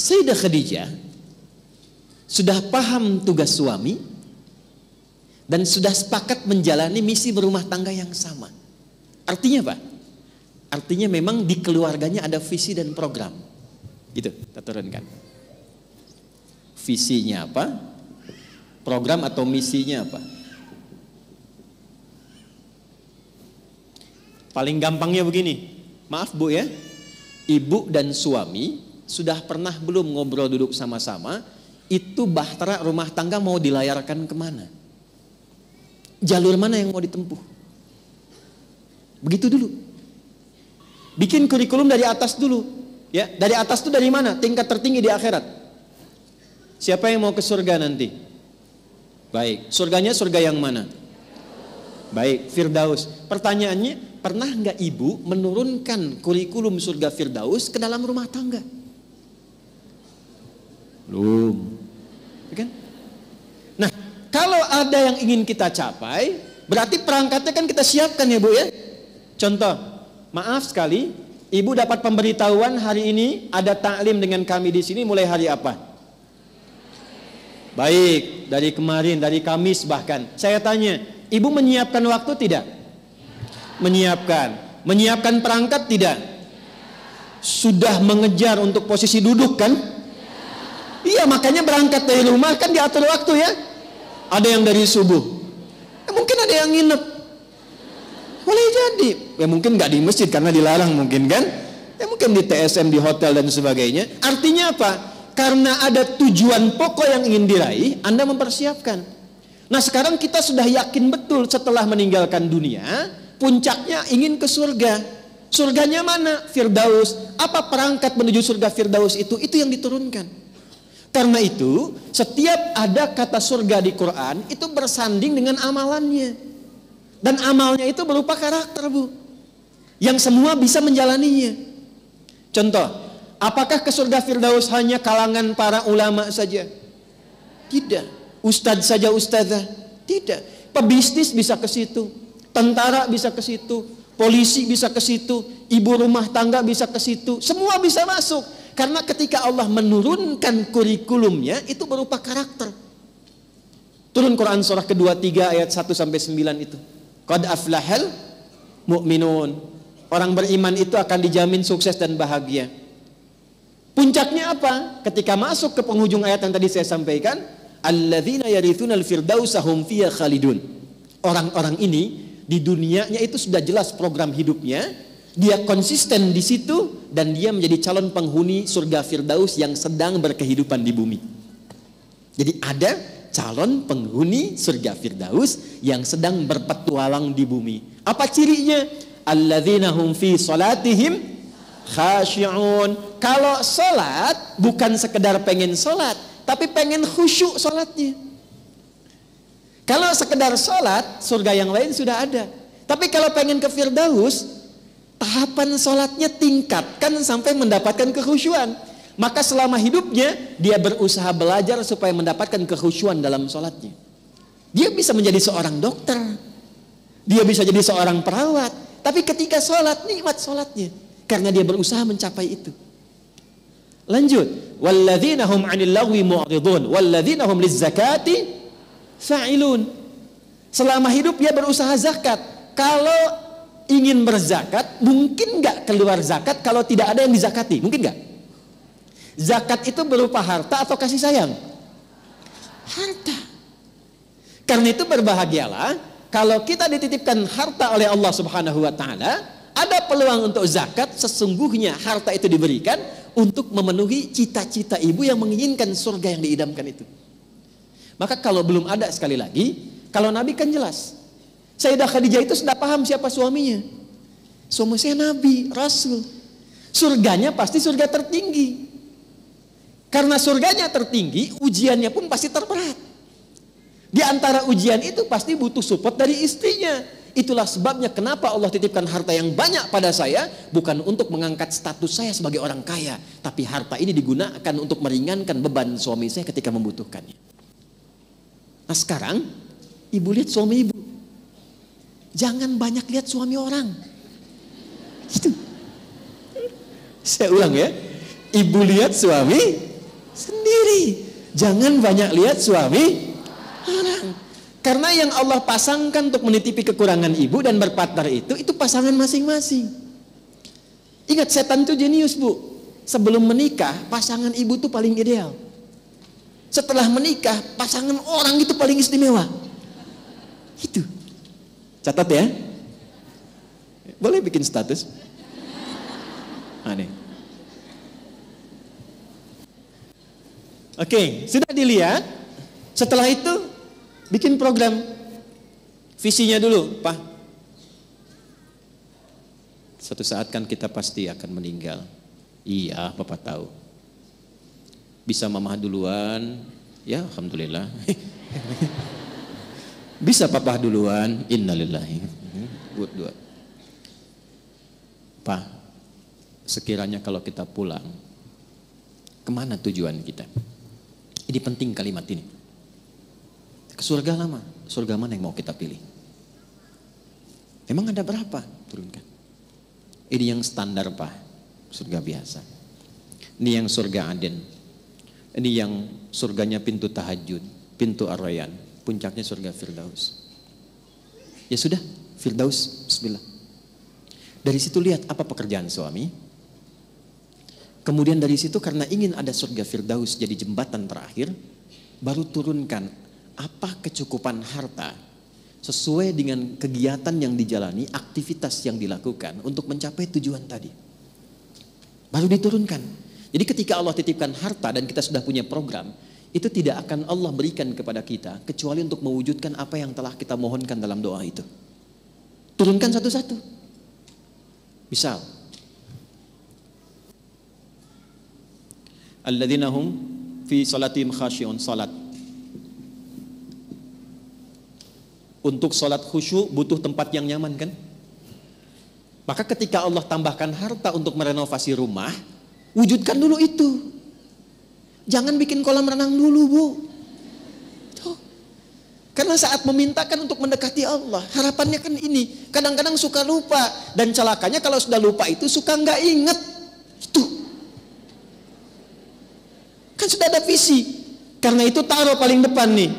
Sayyidah Khadijah sudah paham tugas suami dan sudah sepakat menjalani misi berumah tangga yang sama. Artinya apa? Artinya memang di keluarganya ada visi dan program. Gitu, kita turunkan. Visinya apa? Program atau misinya apa? Paling gampangnya begini. Maaf Bu ya. Ibu dan suami sudah pernah belum ngobrol duduk sama-sama, itu bahtera rumah tangga mau dilayarkan kemana? Jalur mana yang mau ditempuh? Begitu dulu. Bikin kurikulum dari atas dulu. Ya, dari atas itu dari mana? Tingkat tertinggi di akhirat. Siapa yang mau ke surga nanti? Baik, surganya surga yang mana? Baik, Firdaus. Pertanyaannya, pernah nggak ibu menurunkan kurikulum surga Firdaus ke dalam rumah tangga? Belum. Kan? Nah, kalau ada yang ingin kita capai, berarti perangkatnya kan kita siapkan ya Bu ya. Contoh, maaf sekali, ibu dapat pemberitahuan hari ini ada taklim dengan kami di sini mulai hari apa? Baik, dari kemarin, dari Kamis bahkan. Saya tanya, ibu menyiapkan waktu tidak? Menyiapkan. Menyiapkan perangkat tidak? Sudah mengejar untuk posisi duduk kan? Iya, makanya berangkat dari rumah kan diatur waktu ya. Ada yang dari subuh, mungkin ada yang nginep. Boleh jadi, ya mungkin nggak di masjid karena dilarang mungkin kan. Ya mungkin di TSM, di hotel dan sebagainya. Artinya apa? Karena ada tujuan pokok yang ingin diraih, Anda mempersiapkan. Nah sekarang kita sudah yakin betul setelah meninggalkan dunia, puncaknya ingin ke surga. Surganya mana? Firdaus. Apa perangkat menuju surga Firdaus itu? Itu yang diturunkan. Karena itu, setiap ada kata surga di Quran itu bersanding dengan amalannya. Dan amalnya itu berupa karakter Bu, yang semua bisa menjalaninya. Contoh, apakah ke surga Firdaus hanya kalangan para ulama saja? Tidak. Ustadz saja ustadzah? Tidak. Pebisnis bisa ke situ, tentara bisa ke situ, polisi bisa ke situ, ibu rumah tangga bisa ke situ, semua bisa masuk. Karena ketika Allah menurunkan kurikulumnya itu berupa karakter. Turun Quran surah kedua 3 ayat 1 sampai 9 itu. Qad aflahal mu'minun. Orang beriman itu akan dijamin sukses dan bahagia. Puncaknya apa? Ketika masuk ke penghujung ayat yang tadi saya sampaikan, alladzina yarithunal firdausa hum fiha khalidun. Orang-orang ini di dunianya itu sudah jelas program hidupnya. Dia konsisten di situ dan dia menjadi calon penghuni surga Firdaus yang sedang berkehidupan di bumi. Jadi ada calon penghuni surga Firdaus yang sedang berpetualang di bumi. Apa cirinya? Alladzina hum fi salatihim khashi'un. Kalau salat bukan sekedar pengen salat, tapi pengen khusyuk salatnya. Kalau sekedar salat, surga yang lain sudah ada. Tapi kalau pengen ke Firdaus, tahapan sholatnya tingkatkan sampai mendapatkan kekhusyuan. Maka selama hidupnya dia berusaha belajar supaya mendapatkan kekhusyuan dalam sholatnya. Dia bisa menjadi seorang dokter, dia bisa jadi seorang perawat, tapi ketika sholat nikmat sholatnya karena dia berusaha mencapai itu. Lanjut, walladzina hum 'anil lagwi mu'ridun walladzina hum lizzakati fa'ilun. Selama hidup dia berusaha zakat. Kalau ingin berzakat, mungkin nggak keluar zakat kalau tidak ada yang dizakati? Mungkin nggak? Zakat itu berupa harta atau kasih sayang? Harta. Karena itu berbahagialah kalau kita dititipkan harta oleh Allah Subhanahu wa Ta'ala, ada peluang untuk zakat. Sesungguhnya harta itu diberikan untuk memenuhi cita-cita ibu yang menginginkan surga yang diidamkan itu. Maka kalau belum ada, sekali lagi, kalau Nabi kan jelas, Sayyidah Khadijah itu sudah paham siapa suaminya. Suami saya Nabi, Rasul. Surganya pasti surga tertinggi. Karena surganya tertinggi, ujiannya pun pasti terberat. Di antara ujian itu pasti butuh support dari istrinya. Itulah sebabnya kenapa Allah titipkan harta yang banyak pada saya, bukan untuk mengangkat status saya sebagai orang kaya, tapi harta ini digunakan untuk meringankan beban suami saya ketika membutuhkannya. Nah sekarang, ibu lihat suami ibu. Jangan banyak lihat suami orang. Gitu. Saya ulang ya. Ibu lihat suami, istri. Jangan banyak lihat suami orang. Karena yang Allah pasangkan untuk menitipi kekurangan ibu dan berpartner itu pasangan masing-masing. Ingat, setan itu jenius, Bu. Sebelum menikah, pasangan ibu itu paling ideal. Setelah menikah, pasangan orang itu paling istimewa. Itu. Catat ya. Boleh bikin status. Aneh. Oke, sudah dilihat. Setelah itu bikin program. Visinya dulu, Pak. Suatu saat kan kita pasti akan meninggal. Iya, Bapak tahu. Bisa Mama duluan, ya alhamdulillah. Bisa Papa duluan, innalillahi. Dua. Pak, sekiranya kalau kita pulang, kemana tujuan kita? Ini penting kalimat ini. Ke surga lama, surga mana yang mau kita pilih? Emang ada berapa? Turunkan. Ini yang standar, Pak, surga biasa. Ini yang surga Aden. Ini yang surganya pintu tahajud, pintu Ar-Rayyan, puncaknya surga Firdaus. Ya sudah, Firdaus, bismillah. Dari situ lihat apa pekerjaan suami. Kemudian dari situ karena ingin ada surga Firdaus jadi jembatan terakhir, baru turunkan apa kecukupan harta sesuai dengan kegiatan yang dijalani, aktivitas yang dilakukan untuk mencapai tujuan tadi. Baru diturunkan. Jadi ketika Allah titipkan harta dan kita sudah punya program, itu tidak akan Allah berikan kepada kita kecuali untuk mewujudkan apa yang telah kita mohonkan dalam doa itu. Turunkan satu-satu. Misal, alladzina hum fi salatihim khasyi'un, salat. Untuk salat khusyuk butuh tempat yang nyaman kan? Maka ketika Allah tambahkan harta untuk merenovasi rumah, wujudkan dulu itu. Jangan bikin kolam renang dulu, Bu. Tuh. Karena saat memintakan untuk mendekati Allah, harapannya kan ini. Kadang-kadang suka lupa. Dan celakanya kalau sudah lupa itu suka nggak inget. Itu. Kan sudah ada visi. Karena itu taruh paling depan nih.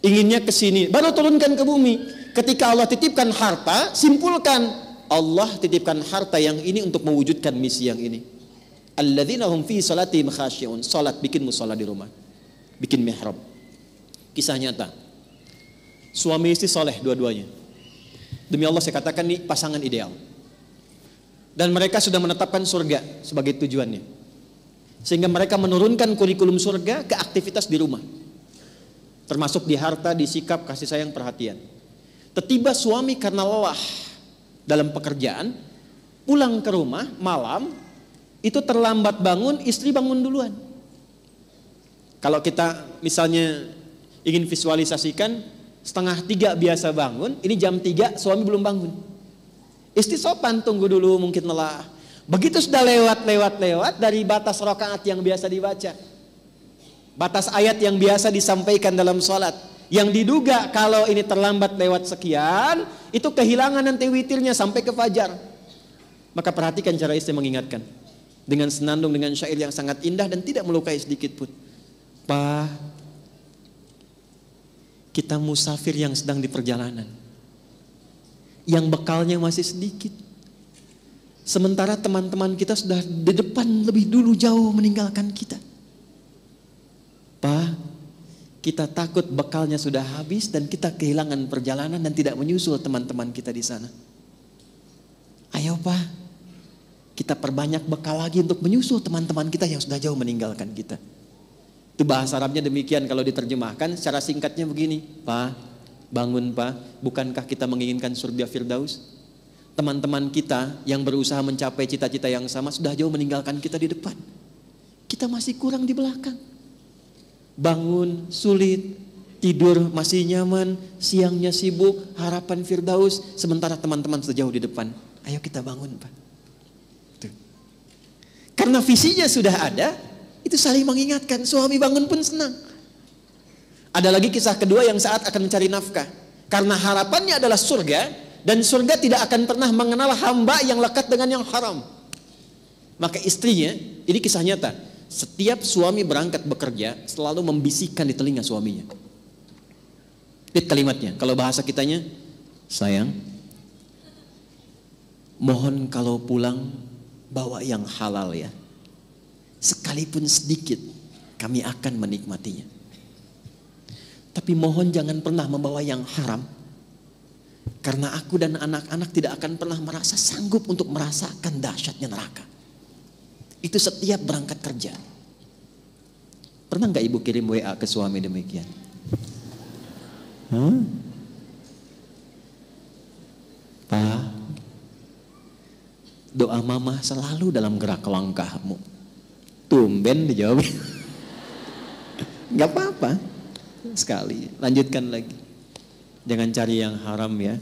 Inginnya ke sini. Baru turunkan ke bumi. Ketika Allah titipkan harta, simpulkan. Allah titipkan harta yang ini untuk mewujudkan misi yang ini. Alladzina hum fi salatihim khasyi'un. Salat, bikin mushola di rumah. Bikin mihrab. Kisah nyata. Suami istri soleh dua-duanya. Demi Allah saya katakan ini pasangan ideal. Dan mereka sudah menetapkan surga sebagai tujuannya. Sehingga mereka menurunkan kurikulum surga ke aktivitas di rumah. Termasuk di harta, di sikap, kasih sayang, perhatian. Tiba suami karena lelah dalam pekerjaan, pulang ke rumah malam, itu terlambat bangun, istri bangun duluan. Kalau kita misalnya ingin visualisasikan, 2:30 biasa bangun, ini jam 3 suami belum bangun. Istri sopan, tunggu dulu mungkin lelah. Begitu sudah lewat dari batas rakaat yang biasa dibaca, batas ayat yang biasa disampaikan dalam sholat, yang diduga kalau ini terlambat lewat sekian, itu kehilangan nanti witirnya sampai ke fajar. Maka perhatikan cara istri mengingatkan. Dengan senandung, dengan syair yang sangat indah dan tidak melukai sedikit pun. Pak, kita musafir yang sedang di perjalanan, yang bekalnya masih sedikit. Sementara teman-teman kita sudah di depan lebih dulu jauh meninggalkan kita. Pak, kita takut bekalnya sudah habis dan kita kehilangan perjalanan dan tidak menyusul teman-teman kita di sana. Ayo Pak, kita perbanyak bekal lagi untuk menyusul teman-teman kita yang sudah jauh meninggalkan kita. Itu bahasa Arabnya demikian, kalau diterjemahkan secara singkatnya begini. Pak, bangun Pak, bukankah kita menginginkan surga Firdaus? Teman-teman kita yang berusaha mencapai cita-cita yang sama sudah jauh meninggalkan kita di depan. Kita masih kurang di belakang. Bangun sulit, tidur masih nyaman, siangnya sibuk, harapan Firdaus, sementara teman-teman sudah jauh di depan. Ayo kita bangun Pak. Tuh. Karena visinya sudah ada, itu saling mengingatkan. Suami bangun pun senang. Ada lagi kisah kedua yang saat akan mencari nafkah. Karena harapannya adalah surga, dan surga tidak akan pernah mengenal hamba yang lekat dengan yang haram. Maka istrinya, ini kisah nyata, Setiap suami berangkat bekerja selalu membisikkan di telinga suaminya. Lihat kalimatnya, kalau bahasa kitanya, sayang, mohon kalau pulang bawa yang halal ya. Sekalipun sedikit, kami akan menikmatinya. Tapi mohon jangan pernah membawa yang haram. Karena aku dan anak-anak tidak akan pernah merasa sanggup untuk merasakan dahsyatnya neraka. Itu setiap berangkat kerja. Pernah nggak ibu kirim WA ke suami demikian? Pak, doa mama selalu dalam gerak langkahmu. Tumben dijawab. Nggak apa-apa. Sekali, lanjutkan lagi. Jangan cari yang haram ya.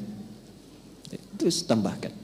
Terus tambahkan.